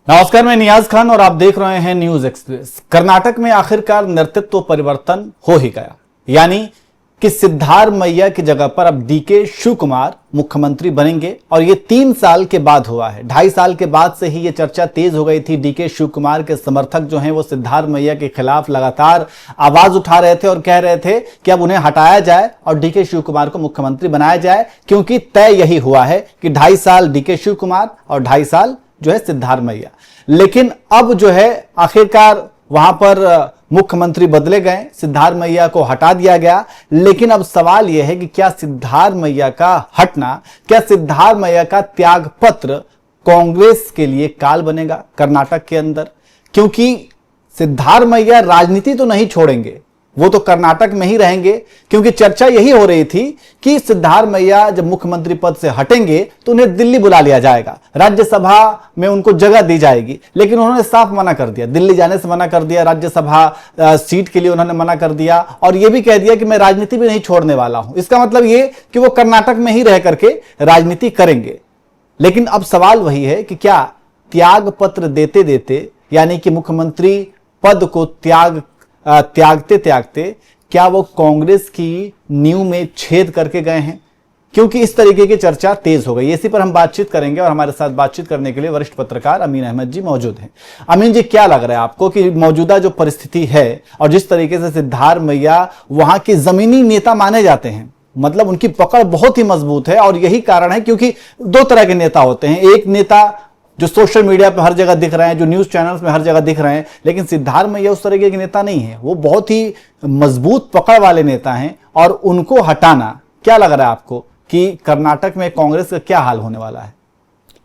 नमस्कार, मैं नियाज खान और आप देख रहे हैं न्यूज एक्सप्रेस। कर्नाटक में आखिरकार नेतृत्व परिवर्तन हो ही गया, यानी कि सिद्धारमैया की जगह पर अब डीके शिवकुमार मुख्यमंत्री बनेंगे और ये 3 साल के बाद हुआ है। 2.5 साल के बाद से ही ये चर्चा तेज हो गई थी। डीके शिवकुमार के समर्थक जो हैं वो सिद्धारमैया के खिलाफ लगातार आवाज उठा रहे थे और कह रहे थे कि अब उन्हें हटाया जाए और डीके शिवकुमार को मुख्यमंत्री बनाया जाए, क्योंकि तय यही हुआ है कि 2.5 साल डीके शिवकुमार और 2.5 साल जो है सिद्धारमैया। लेकिन अब जो है आखिरकार वहां पर मुख्यमंत्री बदले गए, सिद्धारमैया को हटा दिया गया। लेकिन अब सवाल यह है कि क्या सिद्धारमैया का हटना, क्या सिद्धारमैया का त्याग पत्र कांग्रेस के लिए काल बनेगा कर्नाटक के अंदर? क्योंकि सिद्धारमैया राजनीति तो नहीं छोड़ेंगे, वो तो कर्नाटक में ही रहेंगे, क्योंकि चर्चा यही हो रही थी कि सिद्धारमैया जब मुख्यमंत्री पद से हटेंगे तो उन्हें दिल्ली बुला लिया जाएगा, राज्यसभा में उनको जगह दी जाएगी। लेकिन उन्होंने साफ मना कर दिया, दिल्ली जाने से मना कर दिया, राज्यसभा सीट के लिए उन्होंने मना कर दिया और यह भी कह दिया कि मैं राजनीति भी नहीं छोड़ने वाला हूं। इसका मतलब यह कि वो कर्नाटक में ही रह करके राजनीति करेंगे। लेकिन अब सवाल वही है कि क्या त्याग पत्र देते देते, यानी कि मुख्यमंत्री पद को त्यागते त्यागते क्या वो कांग्रेस की नींव में छेद करके गए हैं? क्योंकि इस तरीके की चर्चा तेज हो गई। इसी पर हम बातचीत करेंगे और हमारे साथ बातचीत करने के लिए वरिष्ठ पत्रकार अमीन अहमद जी मौजूद हैं। अमीन जी, क्या लग रहा है आपको कि मौजूदा जो परिस्थिति है और जिस तरीके से सिद्धारमैया वहां के जमीनी नेता माने जाते हैं, मतलब उनकी पकड़ बहुत ही मजबूत है और यही कारण है क्योंकि 2 तरह के नेता होते हैं। एक नेता जो सोशल मीडिया पे हर जगह दिख रहे हैं, जो न्यूज चैनल्स में हर जगह दिख रहे हैं, लेकिन सिद्धारमैया उस तरीके के नेता नहीं है। वो बहुत ही मजबूत पकड़ वाले नेता हैं और उनको हटाना, क्या लग रहा है आपको कि कर्नाटक में कांग्रेस का क्या हाल होने वाला है?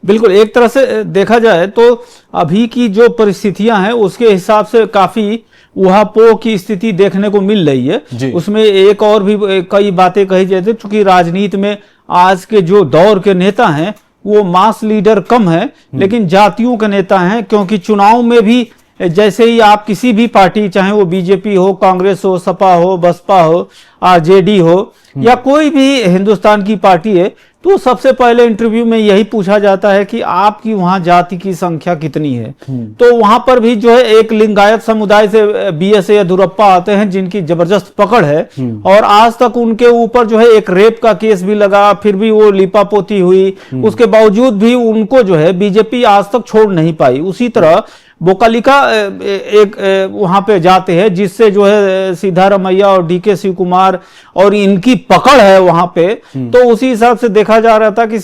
बिल्कुल, एक तरह से देखा जाए तो अभी की जो परिस्थितियां हैं उसके हिसाब से काफी उहापोह की स्थिति देखने को मिल रही है। उसमें एक और भी कई बातें कही जाती है, चूंकि राजनीति में आज के जो दौर के नेता हैं वो मास लीडर कम है लेकिन जातियों के नेता हैं। क्योंकि चुनाव में भी जैसे ही आप किसी भी पार्टी, चाहे वो बीजेपी हो, कांग्रेस हो, सपा हो, बसपा हो, आरजेडी हो या कोई भी हिंदुस्तान की पार्टी है, तो सबसे पहले इंटरव्यू में यही पूछा जाता है कि आपकी वहां जाति की संख्या कितनी है। तो वहां पर भी जो है एक लिंगायत समुदाय से बीएस येदियुरप्पा आते हैं जिनकी जबरदस्त पकड़ है और आज तक उनके ऊपर जो है एक रेप का केस भी लगा, फिर भी वो लिपापोती हुई, उसके बावजूद भी उनको जो है बीजेपी आज तक छोड़ नहीं पाई। उसी तरह बोकालिका एक वहां पे जाते हैं जिससे जो है सिद्धारमैया और डीके शिवकुमार और इनकी पकड़ है वहां पे। तो उसी हिसाब से देखा जा रहा था कि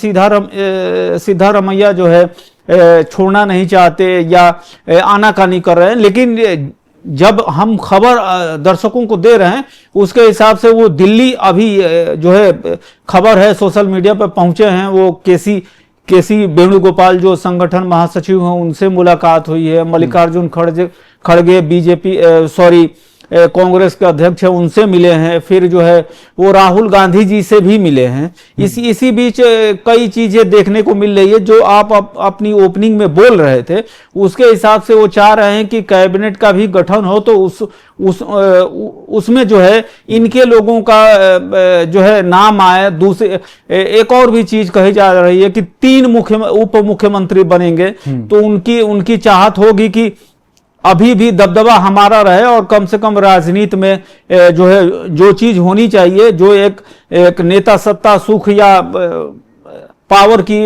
सिद्धारमैया जो है छोड़ना नहीं चाहते या आनाकानी कर रहे हैं। लेकिन जब हम खबर दर्शकों को दे रहे हैं उसके हिसाब से वो दिल्ली अभी जो है खबर है सोशल मीडिया पर पहुंचे हैं। वो केसी वेणुगोपाल जो संगठन महासचिव हैं उनसे मुलाकात हुई है। मल्लिकार्जुन खड़गे बीजेपी कांग्रेस के अध्यक्ष है, उनसे मिले हैं। फिर जो है वो राहुल गांधी जी से भी मिले हैं। इसी बीच कई चीजें देखने को मिल रही है जो आप अपनी ओपनिंग में बोल रहे थे। उसके हिसाब से वो चाह रहे हैं कि कैबिनेट का भी गठन हो तो उसमें जो है इनके लोगों का जो है नाम आए। दूसरे एक और भी चीज कही जा रही है कि 3 उप मुख्यमंत्री बनेंगे। तो उनकी चाहत होगी कि अभी भी दबदबा हमारा रहे और कम से कम राजनीति में जो है जो चीज होनी चाहिए, जो एक नेता सत्ता सुख या पावर की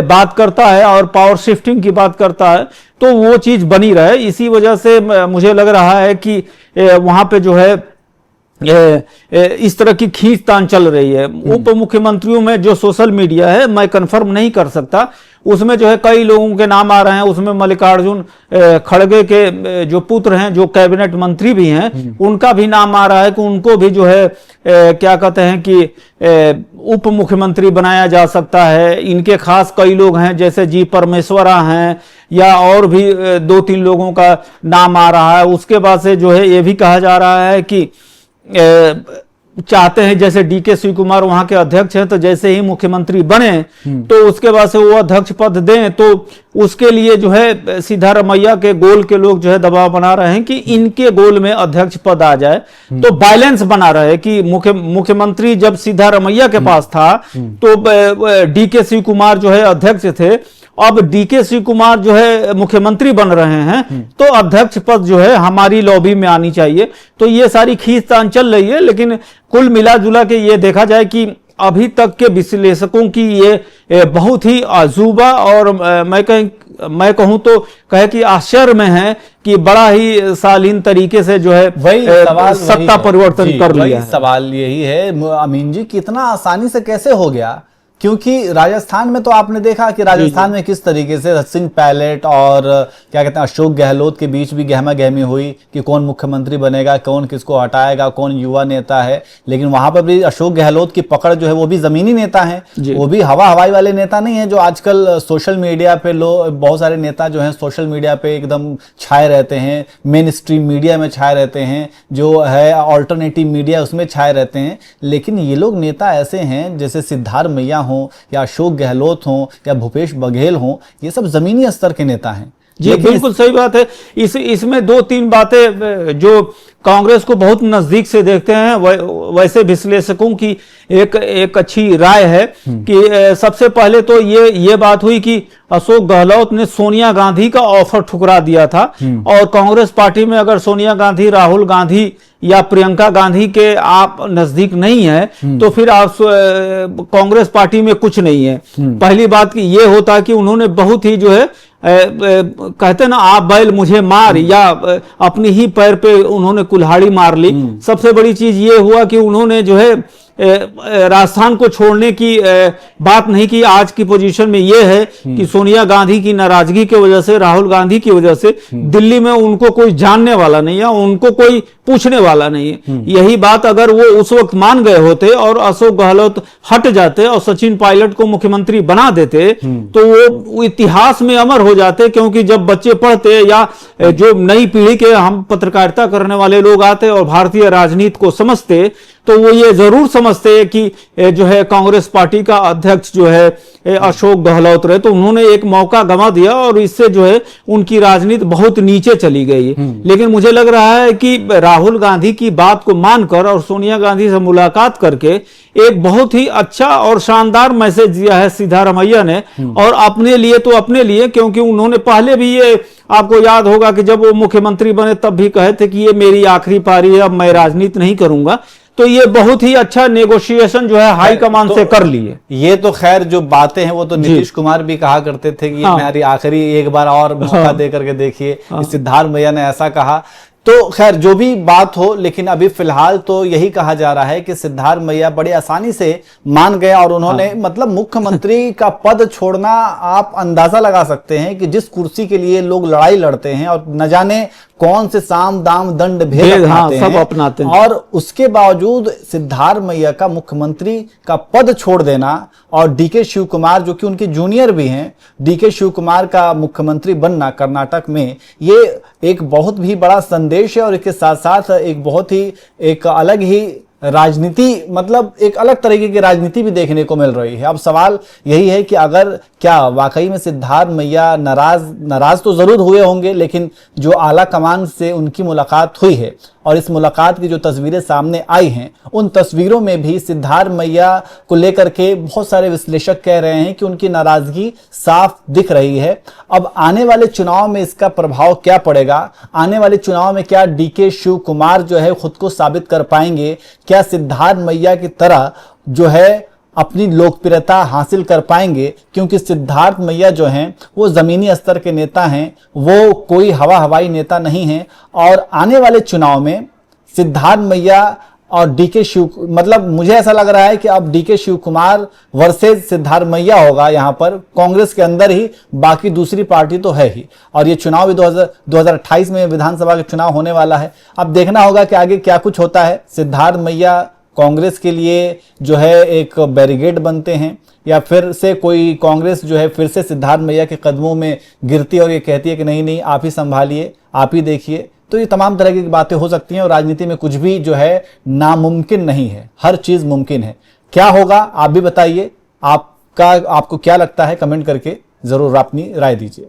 बात करता है और पावर शिफ्टिंग की बात करता है, तो वो चीज बनी रहे। इसी वजह से मुझे लग रहा है कि वहां पे जो है इस तरह की खींचतान चल रही है। उप मुख्यमंत्रियों में जो सोशल मीडिया है, मैं कंफर्म नहीं कर सकता, उसमें जो है कई लोगों के नाम आ रहे हैं। उसमें मल्लिकार्जुन खड़गे के जो पुत्र हैं, जो कैबिनेट मंत्री भी हैं, उनका भी नाम आ रहा है कि उनको भी जो है क्या कहते हैं कि उप मुख्यमंत्री बनाया जा सकता है। इनके खास कई लोग हैं, जैसे जी परमेश्वरा हैं या और भी 2-3 लोगों का नाम आ रहा है। उसके बाद से जो है ये भी कहा जा रहा है कि चाहते हैं, जैसे डीके शिवकुमार वहां के अध्यक्ष हैं, तो जैसे ही मुख्यमंत्री बने तो उसके बाद से वो अध्यक्ष पद दें, तो उसके लिए जो है सिद्धारमैया के गोल के लोग जो है दबाव बना रहे हैं कि इनके गोल में अध्यक्ष पद आ जाए, तो बैलेंस बना रहे कि मुख्यमंत्री जब सिद्धारमैया के पास था तो डीके शिवकुमार जो है अध्यक्ष थे अब डीके शिव कुमार जो है मुख्यमंत्री बन रहे हैं, तो अध्यक्ष पद जो है हमारी लॉबी में आनी चाहिए। तो ये सारी खींचतान चल रही है, लेकिन कुल मिला जुला के ये देखा जाए कि अभी तक के विश्लेषकों की ये बहुत ही अजूबा और मैं कहूं तो कहे कि आश्चर्य में है कि बड़ा ही शालीन तरीके से जो है वही सवाल सत्ता परिवर्तन कर लिया है। सवाल यही है अमीन जी, कितना आसानी से कैसे हो गया? क्योंकि राजस्थान में तो आपने देखा कि राजस्थान में किस तरीके से सिंह पायलट और क्या कहते हैं अशोक गहलोत के बीच भी गहमा गहमी हुई कि कौन मुख्यमंत्री बनेगा, कौन किसको हटाएगा, कौन युवा नेता है। लेकिन वहां पर भी अशोक गहलोत की पकड़ जो है वो भी जमीनी नेता है, वो भी हवाई वाले नेता नहीं है जो आजकल सोशल मीडिया पे लोग, बहुत सारे नेता जो है सोशल मीडिया पे एकदम छाए रहते हैं, मेन स्ट्रीम मीडिया में छाए रहते हैं, जो है ऑल्टरनेटिव मीडिया उसमें छाए रहते हैं। लेकिन ये लोग नेता ऐसे हैं जैसे सिद्धार्थ मैया हो या अशोक गहलोत हो या भूपेश बघेल हो, ये सब जमीनी स्तर के नेता हैं। जी बिल्कुल सही बात है। इसमें दो तीन बातें जो कांग्रेस को बहुत नजदीक से देखते हैं, वैसे विश्लेषकों की एक अच्छी राय है कि सबसे पहले तो ये बात हुई कि अशोक गहलोत ने सोनिया गांधी का ऑफर ठुकरा दिया था, और कांग्रेस पार्टी में अगर सोनिया गांधी, राहुल गांधी या प्रियंका गांधी के आप नजदीक नहीं है तो फिर आप कांग्रेस पार्टी में कुछ नहीं है। पहली बात कि ये होता कि उन्होंने बहुत ही जो है कहते ना आप बैल मुझे मार, या अपनी ही पैर पे उन्होंने कुल्हाड़ी मार ली। सबसे बड़ी चीज ये हुआ कि उन्होंने जो है राजस्थान को छोड़ने की बात नहीं की। आज की पोजीशन में यह है कि सोनिया गांधी की नाराजगी की वजह से, राहुल गांधी की वजह से दिल्ली में उनको कोई जानने वाला नहीं है, उनको कोई पूछने वाला नहीं है। यही बात अगर वो उस वक्त मान गए होते और अशोक गहलोत हट जाते और सचिन पायलट को मुख्यमंत्री बना देते तो वो इतिहास में अमर हो जाते। क्योंकि जब बच्चे पढ़ते या जो नई पीढ़ी के हम पत्रकारिता करने वाले लोग आते और भारतीय राजनीति को समझते तो वो ये जरूर समझते कि जो है कांग्रेस पार्टी का अध्यक्ष जो है अशोक गहलोत रहे, तो उन्होंने एक मौका गंवा दिया और इससे जो है उनकी राजनीति बहुत नीचे चली गई। लेकिन मुझे लग रहा है कि राहुल गांधी की बात को मानकर और सोनिया गांधी से मुलाकात करके एक बहुत ही अच्छा और शानदार मैसेज दिया है सिद्धारमैया ने, और अपने लिए तो अपने लिए, क्योंकि उन्होंने पहले भी ये आपको याद होगा कि जब वो मुख्यमंत्री बने तब भी कहे थे कि ये मेरी आखिरी पारी है, अब मैं राजनीति नहीं करूंगा। तो ये बहुत ही अच्छा नेगोशिएशन जो है हाईकमान से कर लिए। ये तो खैर जो बातें हैं वो तो नीतीश कुमार भी कहा करते थे कि ये मेरी आखिरी, एक बार और मौका दे करके देखिए। सिद्धार्थ मैया ने ऐसा कहा। तो खैर जो भी बात हो, लेकिन अभी फिलहाल तो यही कहा जा रहा है कि सिद्धार्थ मैया बड़ी आसानी से मान गए और उन्होंने मतलब मुख्यमंत्री का पद छोड़ना, आप अंदाजा लगा सकते हैं कि जिस कुर्सी के लिए लोग लड़ाई लड़ते हैं और न जाने कौन से साम दाम दंड भेद अपनाते हैं, और उसके बावजूद सिद्धार्थ मैया का मुख्यमंत्री का पद छोड़ देना और डीके शिव कुमार जो कि उनके जूनियर भी हैं, डीके शिव कुमार का मुख्यमंत्री बनना कर्नाटक में, ये एक बहुत ही बड़ा संदेश है। और इसके साथ साथ एक बहुत ही एक अलग ही राजनीति, मतलब एक अलग तरीके की राजनीति भी देखने को मिल रही है। अब सवाल यही है कि अगर क्या वाकई में सिद्धार्थ मैया नाराज तो जरूर हुए होंगे, लेकिन जो आला कमान से उनकी मुलाकात हुई है और इस मुलाकात की जो तस्वीरें सामने आई हैं, उन तस्वीरों में भी सिद्धार्थ मैया को लेकर के बहुत सारे विश्लेषक कह रहे हैं कि उनकी नाराजगी साफ दिख रही है। अब आने वाले चुनाव में इसका प्रभाव क्या पड़ेगा? आने वाले चुनाव में क्या डीके शिव कुमार जो है खुद को साबित कर पाएंगे? क्या सिद्धार्थ मैया की तरह जो है अपनी लोकप्रियता हासिल कर पाएंगे? क्योंकि सिद्धार्थ मैया जो हैं वो जमीनी स्तर के नेता हैं, वो कोई हवाई नेता नहीं है। और आने वाले चुनाव में सिद्धार्थ मैया और डीके शिव, मतलब मुझे ऐसा लग रहा है कि अब डीके शिव कुमार वर्सेस सिद्धार्थ मैया होगा यहाँ पर कांग्रेस के अंदर ही, बाकी दूसरी पार्टी तो है ही। और ये चुनाव भी 2028 में विधानसभा का चुनाव होने वाला है। अब देखना होगा कि आगे क्या कुछ होता है। सिद्धार्थ मैया कांग्रेस के लिए जो है एक बैरिकेड बनते हैं, या फिर से कोई कांग्रेस जो है फिर से सिद्धार्थ मैया के कदमों में गिरती है और ये कहती है कि नहीं आप ही संभालिए, आप ही देखिए। तो ये तमाम तरह की बातें हो सकती हैं और राजनीति में कुछ भी जो है नामुमकिन नहीं है, हर चीज मुमकिन है। क्या होगा आप भी बताइए, आपको क्या लगता है? कमेंट करके जरूर अपनी राय दीजिए।